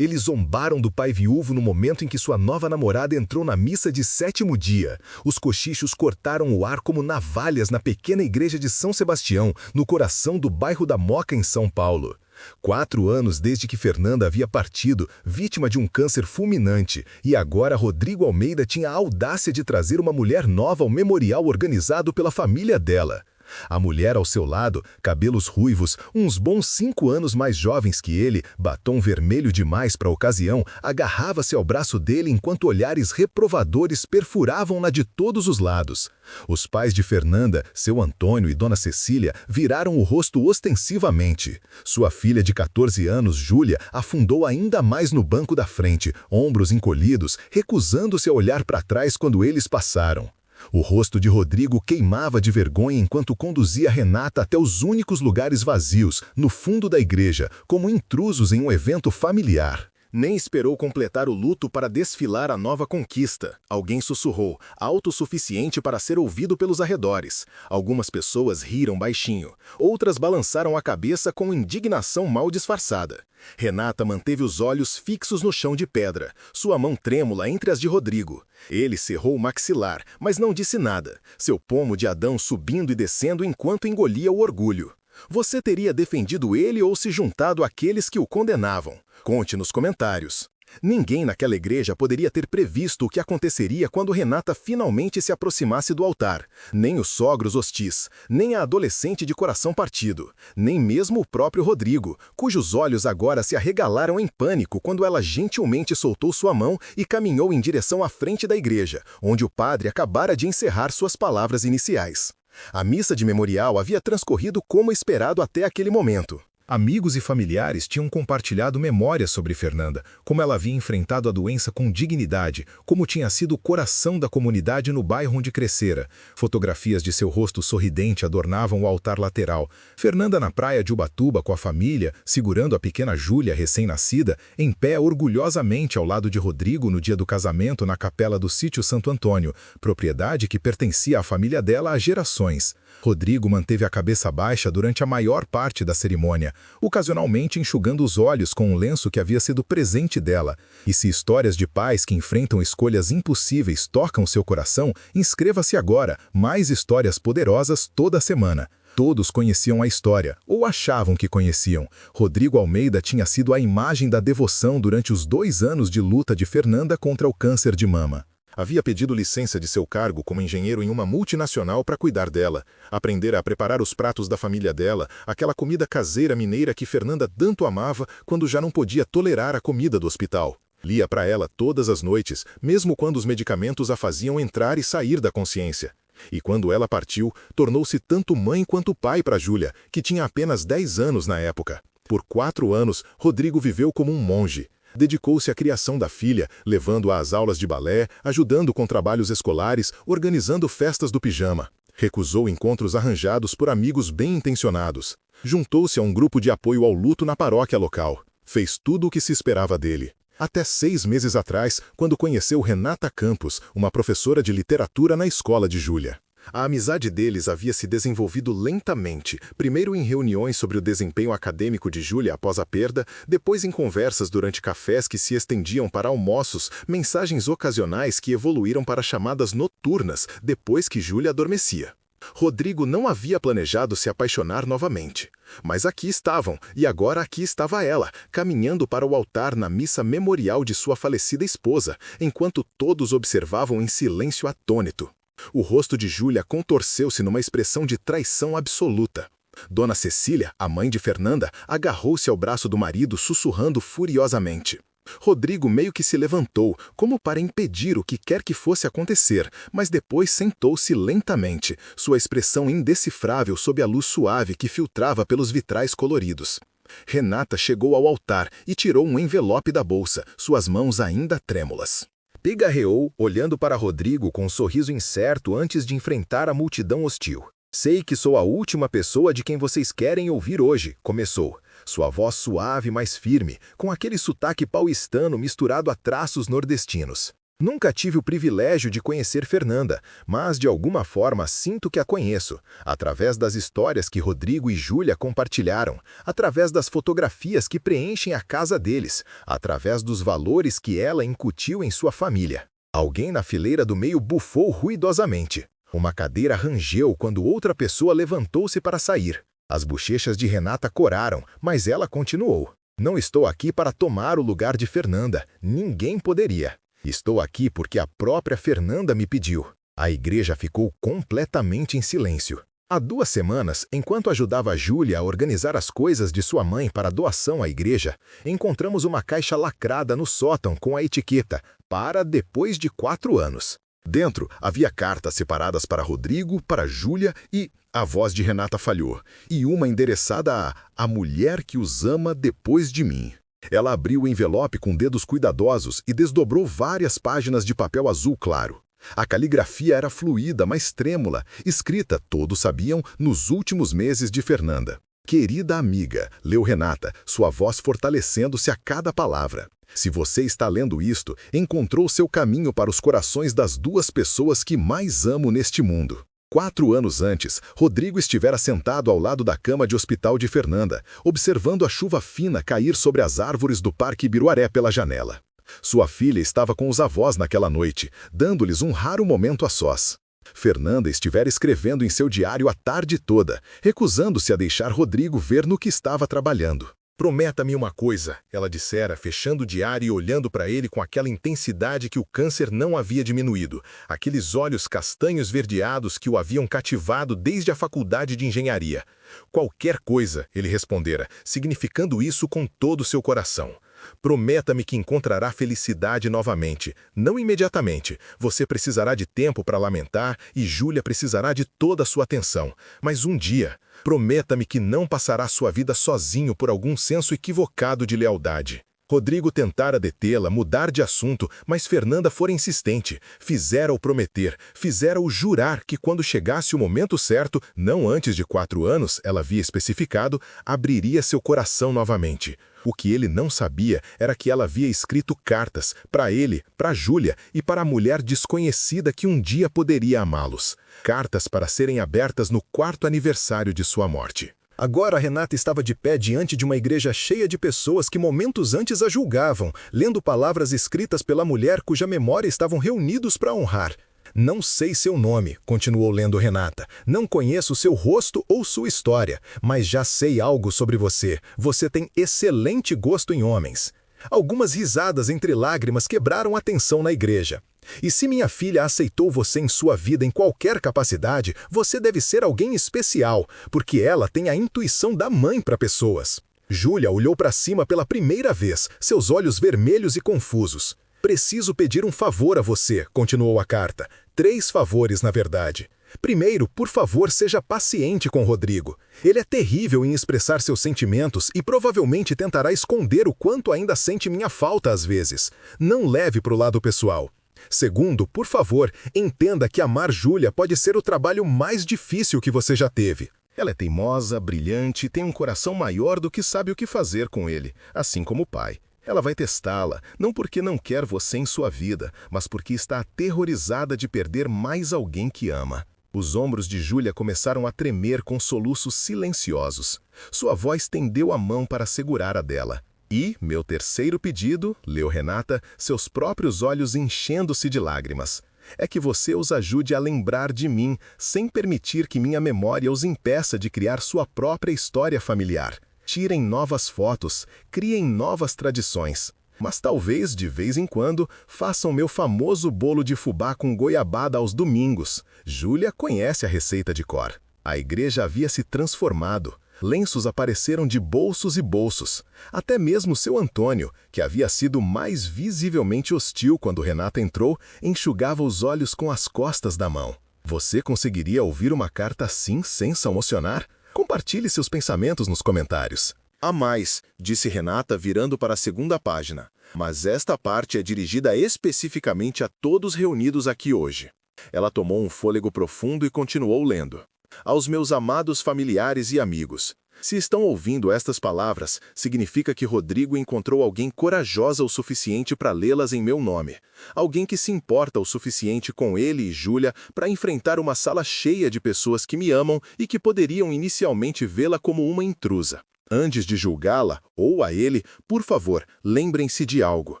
Eles zombaram do pai viúvo no momento em que sua nova namorada entrou na missa de 7º dia. Os cochichos cortaram o ar como navalhas na pequena igreja de São Sebastião, no coração do bairro da Moca, em São Paulo. 4 anos desde que Fernanda havia partido, vítima de um câncer fulminante, e agora Rodrigo Almeida tinha a audácia de trazer uma mulher nova ao memorial organizado pela família dela. A mulher ao seu lado, cabelos ruivos, uns bons 5 anos mais jovens que ele, batom vermelho demais para a ocasião, agarrava-se ao braço dele enquanto olhares reprovadores perfuravam-na de todos os lados. Os pais de Fernanda, seu Antônio e Dona Cecília, viraram o rosto ostensivamente. Sua filha de 14 anos, Júlia, afundou ainda mais no banco da frente, ombros encolhidos, recusando-se a olhar para trás quando eles passaram. O rosto de Rodrigo queimava de vergonha enquanto conduzia Renata até os únicos lugares vazios, no fundo da igreja, como intrusos em um evento familiar. Nem esperou completar o luto para desfilar a nova conquista. Alguém sussurrou, autossuficiente para ser ouvido pelos arredores. Algumas pessoas riram baixinho. Outras balançaram a cabeça com indignação mal disfarçada. Renata manteve os olhos fixos no chão de pedra, sua mão trêmula entre as de Rodrigo. Ele cerrou o maxilar, mas não disse nada, seu pomo de Adão subindo e descendo enquanto engolia o orgulho. Você teria defendido ele ou se juntado àqueles que o condenavam? Conte nos comentários. Ninguém naquela igreja poderia ter previsto o que aconteceria quando Renata finalmente se aproximasse do altar. Nem os sogros hostis, nem a adolescente de coração partido, nem mesmo o próprio Rodrigo, cujos olhos agora se arregalaram em pânico quando ela gentilmente soltou sua mão e caminhou em direção à frente da igreja, onde o padre acabara de encerrar suas palavras iniciais. A missa de memorial havia transcorrido como esperado até aquele momento. Amigos e familiares tinham compartilhado memórias sobre Fernanda, como ela havia enfrentado a doença com dignidade, como tinha sido o coração da comunidade no bairro onde crescera. Fotografias de seu rosto sorridente adornavam o altar lateral. Fernanda na praia de Ubatuba com a família, segurando a pequena Júlia recém-nascida, em pé orgulhosamente ao lado de Rodrigo no dia do casamento na capela do sítio Santo Antônio, propriedade que pertencia à família dela há gerações. Rodrigo manteve a cabeça baixa durante a maior parte da cerimônia, ocasionalmente enxugando os olhos com um lenço que havia sido presente dela. E se histórias de pais que enfrentam escolhas impossíveis tocam seu coração, inscreva-se agora, mais histórias poderosas toda semana. Todos conheciam a história, ou achavam que conheciam. Rodrigo Almeida tinha sido a imagem da devoção durante os 2 anos de luta de Fernanda contra o câncer de mama. Havia pedido licença de seu cargo como engenheiro em uma multinacional para cuidar dela, aprender a preparar os pratos da família dela, aquela comida caseira mineira que Fernanda tanto amava quando já não podia tolerar a comida do hospital. Lia para ela todas as noites, mesmo quando os medicamentos a faziam entrar e sair da consciência. E quando ela partiu, tornou-se tanto mãe quanto pai para Júlia, que tinha apenas 10 anos na época. Por 4 anos, Rodrigo viveu como um monge. Dedicou-se à criação da filha, levando-a às aulas de balé, ajudando com trabalhos escolares, organizando festas do pijama. Recusou encontros arranjados por amigos bem-intencionados. Juntou-se a um grupo de apoio ao luto na paróquia local. Fez tudo o que se esperava dele. Até 6 meses atrás, quando conheceu Renata Campos, uma professora de literatura na escola de Júlia. A amizade deles havia se desenvolvido lentamente, primeiro em reuniões sobre o desempenho acadêmico de Júlia após a perda, depois em conversas durante cafés que se estendiam para almoços, mensagens ocasionais que evoluíram para chamadas noturnas depois que Júlia adormecia. Rodrigo não havia planejado se apaixonar novamente. Mas aqui estavam, e agora aqui estava ela, caminhando para o altar na missa memorial de sua falecida esposa, enquanto todos observavam em silêncio atônito. O rosto de Júlia contorceu-se numa expressão de traição absoluta. Dona Cecília, a mãe de Fernanda, agarrou-se ao braço do marido sussurrando furiosamente. Rodrigo meio que se levantou, como para impedir o que quer que fosse acontecer, mas depois sentou-se lentamente, sua expressão indecifrável sob a luz suave que filtrava pelos vitrais coloridos. Renata chegou ao altar e tirou um envelope da bolsa, suas mãos ainda trêmulas. Pigarreou, olhando para Rodrigo com um sorriso incerto antes de enfrentar a multidão hostil. Sei que sou a última pessoa de quem vocês querem ouvir hoje, começou. Sua voz suave, mas firme, com aquele sotaque paulistano misturado a traços nordestinos. Nunca tive o privilégio de conhecer Fernanda, mas de alguma forma sinto que a conheço, através das histórias que Rodrigo e Júlia compartilharam, através das fotografias que preenchem a casa deles, através dos valores que ela incutiu em sua família. Alguém na fileira do meio bufou ruidosamente. Uma cadeira rangeu quando outra pessoa levantou-se para sair. As bochechas de Renata coraram, mas ela continuou. Não estou aqui para tomar o lugar de Fernanda. Ninguém poderia. Estou aqui porque a própria Fernanda me pediu. A igreja ficou completamente em silêncio. Há 2 semanas, enquanto ajudava a Júlia a organizar as coisas de sua mãe para doação à igreja, encontramos uma caixa lacrada no sótão com a etiqueta "Para depois de 4 anos". Dentro havia cartas separadas para Rodrigo, para Júlia e... A voz de Renata falhou. E uma endereçada a mulher que os ama depois de mim. Ela abriu o envelope com dedos cuidadosos e desdobrou várias páginas de papel azul claro. A caligrafia era fluida, mas trêmula, escrita, todos sabiam, nos últimos meses de Fernanda. Querida amiga, leu Renata, sua voz fortalecendo-se a cada palavra. Se você está lendo isto, encontrou seu caminho para os corações das 2 pessoas que mais amo neste mundo. 4 anos antes, Rodrigo estivera sentado ao lado da cama de hospital de Fernanda, observando a chuva fina cair sobre as árvores do Parque Ibiruaré pela janela. Sua filha estava com os avós naquela noite, dando-lhes um raro momento a sós. Fernanda estivera escrevendo em seu diário a tarde toda, recusando-se a deixar Rodrigo ver no que estava trabalhando. Prometa-me uma coisa, ela dissera, fechando o diário e olhando para ele com aquela intensidade que o câncer não havia diminuído, aqueles olhos castanhos verdeados que o haviam cativado desde a faculdade de engenharia. Qualquer coisa, ele respondera, significando isso com todo o seu coração. Prometa-me que encontrará felicidade novamente, não imediatamente. Você precisará de tempo para lamentar e Júlia precisará de toda a sua atenção. Mas um dia, prometa-me que não passará sua vida sozinho por algum senso equivocado de lealdade. Rodrigo tentara detê-la, mudar de assunto, mas Fernanda fora insistente. Fizera-o prometer, fizera-o jurar que quando chegasse o momento certo, não antes de 4 anos, ela havia especificado, abriria seu coração novamente. O que ele não sabia era que ela havia escrito cartas para ele, para Júlia e para a mulher desconhecida que um dia poderia amá-los. Cartas para serem abertas no 4º aniversário de sua morte. Agora Renata estava de pé diante de uma igreja cheia de pessoas que momentos antes a julgavam, lendo palavras escritas pela mulher cuja memória estavam reunidos para honrar. Não sei seu nome, continuou lendo Renata. Não conheço seu rosto ou sua história, mas já sei algo sobre você. Você tem excelente gosto em homens. Algumas risadas entre lágrimas quebraram a tensão na igreja. E se minha filha aceitou você em sua vida em qualquer capacidade, você deve ser alguém especial, porque ela tem a intuição da mãe para pessoas. Júlia olhou para cima pela primeira vez, seus olhos vermelhos e confusos. Preciso pedir um favor a você, continuou a carta. 3 favores, na verdade. Primeiro, por favor, seja paciente com Rodrigo. Ele é terrível em expressar seus sentimentos e provavelmente tentará esconder o quanto ainda sente minha falta às vezes. Não leve para o lado pessoal. Segundo, por favor, entenda que amar Júlia pode ser o trabalho mais difícil que você já teve. Ela é teimosa, brilhante e tem um coração maior do que sabe o que fazer com ele, assim como o pai. Ela vai testá-la, não porque não quer você em sua vida, mas porque está aterrorizada de perder mais alguém que ama. Os ombros de Júlia começaram a tremer com soluços silenciosos. Sua voz tendeu a mão para segurar a dela. E, meu terceiro pedido, leu Renata, seus próprios olhos enchendo-se de lágrimas, é que você os ajude a lembrar de mim, sem permitir que minha memória os impeça de criar sua própria história familiar. Tirem novas fotos, criem novas tradições. Mas talvez, de vez em quando, façam meu famoso bolo de fubá com goiabada aos domingos. Júlia conhece a receita de cor. A igreja havia se transformado. Lenços apareceram de bolsos e bolsos. Até mesmo seu Antônio, que havia sido mais visivelmente hostil quando Renata entrou, enxugava os olhos com as costas da mão. Você conseguiria ouvir uma carta assim sem se emocionar? Compartilhe seus pensamentos nos comentários. Há mais, disse Renata virando para a segunda página. Mas esta parte é dirigida especificamente a todos reunidos aqui hoje. Ela tomou um fôlego profundo e continuou lendo. Aos meus amados familiares e amigos, Se estão ouvindo estas palavras, significa que Rodrigo encontrou alguém corajosa o suficiente para lê-las em meu nome. Alguém que se importa o suficiente com ele e Júlia para enfrentar uma sala cheia de pessoas que me amam e que poderiam inicialmente vê-la como uma intrusa. Antes de julgá-la, ou a ele, por favor, lembrem-se de algo.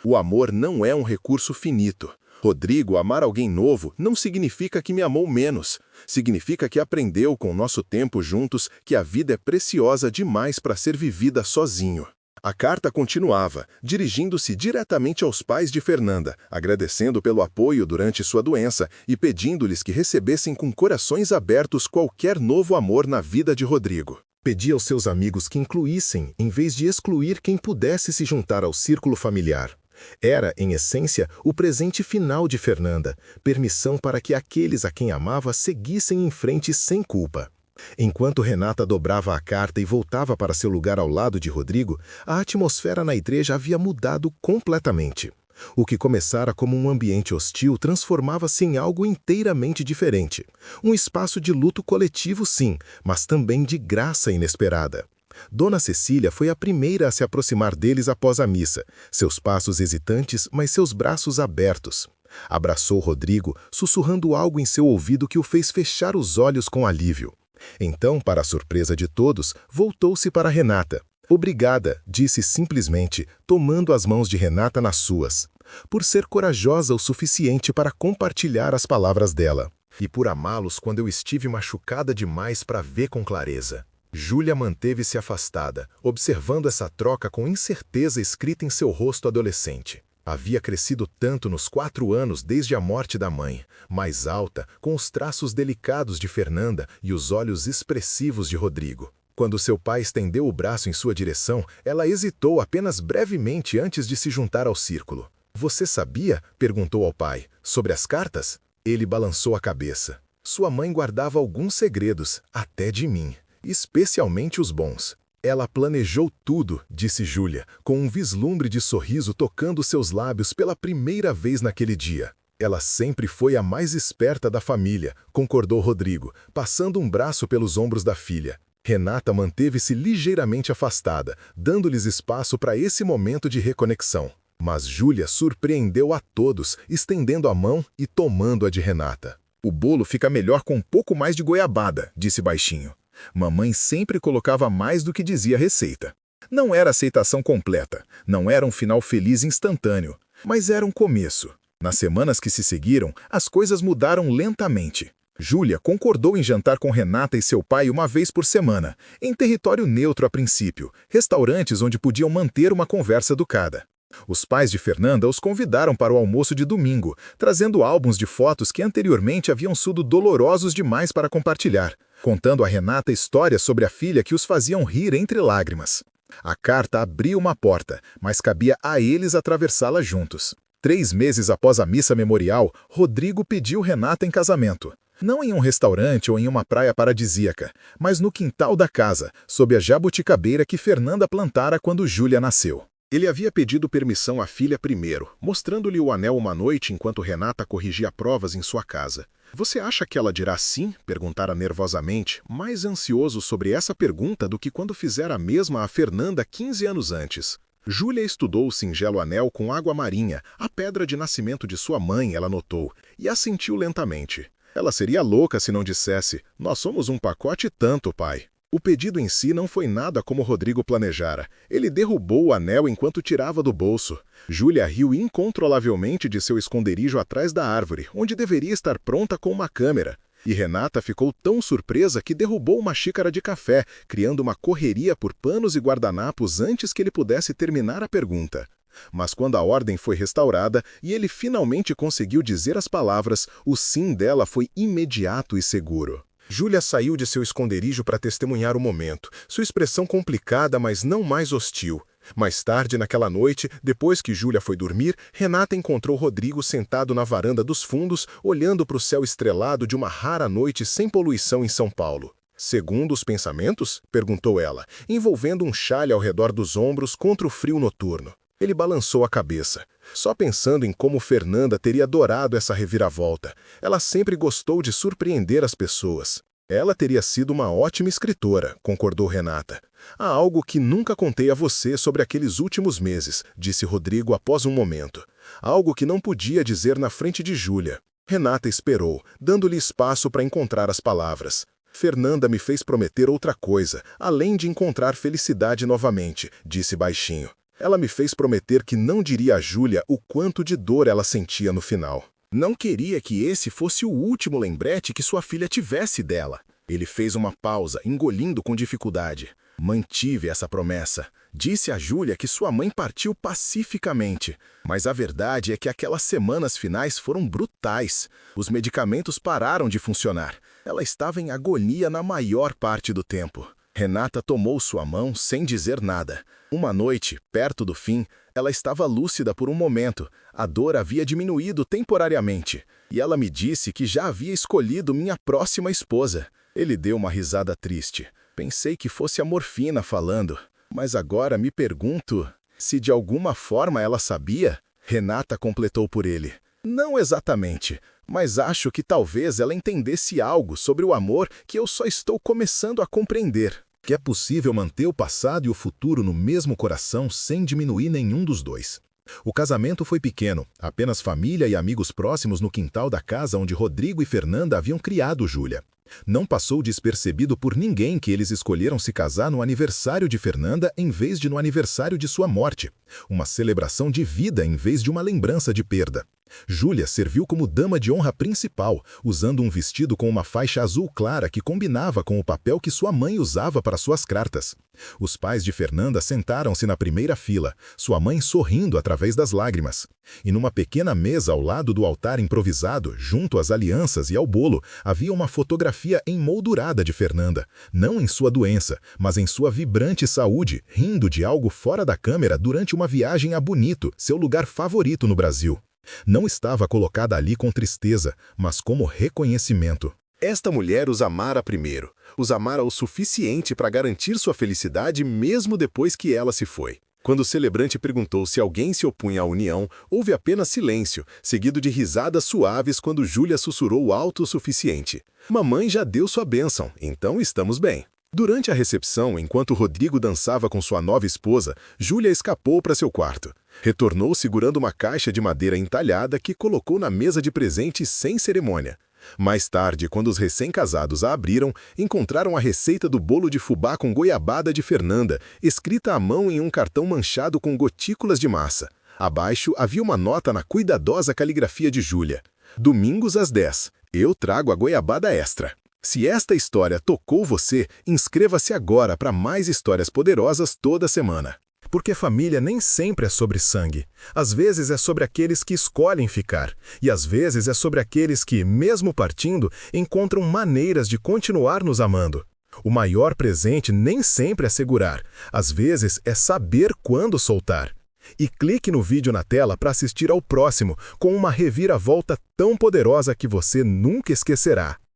O amor não é um recurso finito. Rodrigo, amar alguém novo não significa que me amou menos. Significa que aprendeu com nosso tempo juntos que a vida é preciosa demais para ser vivida sozinho. A carta continuava, dirigindo-se diretamente aos pais de Fernanda, agradecendo pelo apoio durante sua doença e pedindo-lhes que recebessem com corações abertos qualquer novo amor na vida de Rodrigo. Pedia aos seus amigos que incluíssem, em vez de excluir quem pudesse se juntar ao círculo familiar. Era, em essência, o presente final de Fernanda, permissão para que aqueles a quem amava seguissem em frente sem culpa. Enquanto Renata dobrava a carta e voltava para seu lugar ao lado de Rodrigo, a atmosfera na igreja havia mudado completamente. O que começara como um ambiente hostil transformava-se em algo inteiramente diferente. Um espaço de luto coletivo, sim, mas também de graça inesperada. Dona Cecília foi a primeira a se aproximar deles após a missa, seus passos hesitantes, mas seus braços abertos. Abraçou Rodrigo, sussurrando algo em seu ouvido que o fez fechar os olhos com alívio. Então, para a surpresa de todos, voltou-se para Renata. Obrigada, disse simplesmente, tomando as mãos de Renata nas suas, por ser corajosa o suficiente para compartilhar as palavras dela. E por amá-los quando eu estive machucada demais para ver com clareza. Júlia manteve-se afastada, observando essa troca com incerteza escrita em seu rosto adolescente. Havia crescido tanto nos 4 anos desde a morte da mãe, mais alta, com os traços delicados de Fernanda e os olhos expressivos de Rodrigo. Quando seu pai estendeu o braço em sua direção, ela hesitou apenas brevemente antes de se juntar ao círculo. "Você sabia?", perguntou ao pai, "sobre as cartas?" Ele balançou a cabeça. Sua mãe guardava alguns segredos, até de mim. Especialmente os bons. Ela planejou tudo, disse Júlia, com um vislumbre de sorriso tocando seus lábios pela primeira vez naquele dia. Ela sempre foi a mais esperta da família, concordou Rodrigo, passando um braço pelos ombros da filha. Renata manteve-se ligeiramente afastada, dando-lhes espaço para esse momento de reconexão. Mas Júlia surpreendeu a todos, estendendo a mão e tomando-a de Renata. "O bolo fica melhor com um pouco mais de goiabada", disse baixinho. Mamãe sempre colocava mais do que dizia a receita. Não era aceitação completa, não era um final feliz instantâneo, mas era um começo. Nas semanas que se seguiram, as coisas mudaram lentamente. Júlia concordou em jantar com Renata e seu pai uma vez por semana, em território neutro a princípio, restaurantes onde podiam manter uma conversa educada. Os pais de Fernanda os convidaram para o almoço de domingo, trazendo álbuns de fotos que anteriormente haviam sido dolorosos demais para compartilhar, contando a Renata histórias sobre a filha que os faziam rir entre lágrimas. A carta abriu uma porta, mas cabia a eles atravessá-la juntos. 3 meses após a missa memorial, Rodrigo pediu Renata em casamento. Não em um restaurante ou em uma praia paradisíaca, mas no quintal da casa, sob a jabuticabeira que Fernanda plantara quando Júlia nasceu. Ele havia pedido permissão à filha primeiro, mostrando-lhe o anel uma noite enquanto Renata corrigia provas em sua casa. "Você acha que ela dirá sim?", perguntara nervosamente, mais ansioso sobre essa pergunta do que quando fizera a mesma a Fernanda 15 anos antes. Júlia estudou o singelo anel com água marinha, a pedra de nascimento de sua mãe, ela notou, e assentiu lentamente. Ela seria louca se não dissesse: "Nós somos um pacote tanto, pai." O pedido em si não foi nada como Rodrigo planejara. Ele derrubou o anel enquanto tirava do bolso. Júlia riu incontrolavelmente de seu esconderijo atrás da árvore, onde deveria estar pronta com uma câmera. E Renata ficou tão surpresa que derrubou uma xícara de café, criando uma correria por panos e guardanapos antes que ele pudesse terminar a pergunta. Mas quando a ordem foi restaurada e ele finalmente conseguiu dizer as palavras, o sim dela foi imediato e seguro. Júlia saiu de seu esconderijo para testemunhar o momento, sua expressão complicada, mas não mais hostil. Mais tarde, naquela noite, depois que Júlia foi dormir, Renata encontrou Rodrigo sentado na varanda dos fundos, olhando para o céu estrelado de uma rara noite sem poluição em São Paulo. "Segundo os pensamentos?", perguntou ela, envolvendo um xale ao redor dos ombros contra o frio noturno. Ele balançou a cabeça, só pensando em como Fernanda teria adorado essa reviravolta. Ela sempre gostou de surpreender as pessoas. Ela teria sido uma ótima escritora, concordou Renata. Há algo que nunca contei a você sobre aqueles últimos meses, disse Rodrigo após um momento. Algo que não podia dizer na frente de Júlia. Renata esperou, dando-lhe espaço para encontrar as palavras. Fernanda me fez prometer outra coisa, além de encontrar felicidade novamente, disse baixinho. Ela me fez prometer que não diria a Júlia o quanto de dor ela sentia no final. Não queria que esse fosse o último lembrete que sua filha tivesse dela. Ele fez uma pausa, engolindo com dificuldade. Mantive essa promessa. Disse a Júlia que sua mãe partiu pacificamente. Mas a verdade é que aquelas semanas finais foram brutais. Os medicamentos pararam de funcionar. Ela estava em agonia na maior parte do tempo. Renata tomou sua mão sem dizer nada. Uma noite, perto do fim, ela estava lúcida por um momento. A dor havia diminuído temporariamente. E ela me disse que já havia escolhido minha próxima esposa. Ele deu uma risada triste. Pensei que fosse a morfina falando. Mas agora me pergunto se de alguma forma ela sabia. Renata completou por ele. Não exatamente, mas acho que talvez ela entendesse algo sobre o amor que eu só estou começando a compreender. Que é possível manter o passado e o futuro no mesmo coração sem diminuir nenhum dos dois. O casamento foi pequeno, apenas família e amigos próximos no quintal da casa onde Rodrigo e Fernanda haviam criado Júlia. Não passou despercebido por ninguém que eles escolheram se casar no aniversário de Fernanda em vez de no aniversário de sua morte. Uma celebração de vida em vez de uma lembrança de perda. Júlia serviu como dama de honra principal, usando um vestido com uma faixa azul clara que combinava com o papel que sua mãe usava para suas cartas. Os pais de Fernanda sentaram-se na primeira fila, sua mãe sorrindo através das lágrimas. E numa pequena mesa ao lado do altar improvisado, junto às alianças e ao bolo, havia uma fotografia emoldurada de Fernanda, não em sua doença, mas em sua vibrante saúde, rindo de algo fora da câmera durante uma viagem a Bonito, seu lugar favorito no Brasil. Não estava colocada ali com tristeza, mas como reconhecimento. Esta mulher os amara primeiro, os amara o suficiente para garantir sua felicidade mesmo depois que ela se foi. Quando o celebrante perguntou se alguém se opunha à união, houve apenas silêncio, seguido de risadas suaves quando Júlia sussurrou alto o suficiente. Mamãe já deu sua bênção, então estamos bem. Durante a recepção, enquanto Rodrigo dançava com sua nova esposa, Júlia escapou para seu quarto. Retornou segurando uma caixa de madeira entalhada que colocou na mesa de presentes sem cerimônia. Mais tarde, quando os recém-casados a abriram, encontraram a receita do bolo de fubá com goiabada de Fernanda, escrita à mão em um cartão manchado com gotículas de massa. Abaixo havia uma nota na cuidadosa caligrafia de Júlia. Domingos às 10. Eu trago a goiabada extra. Se esta história tocou você, inscreva-se agora para mais histórias poderosas toda semana. Porque família nem sempre é sobre sangue. Às vezes é sobre aqueles que escolhem ficar. E às vezes é sobre aqueles que, mesmo partindo, encontram maneiras de continuar nos amando. O maior presente nem sempre é segurar. Às vezes é saber quando soltar. E clique no vídeo na tela para assistir ao próximo, com uma reviravolta tão poderosa que você nunca esquecerá.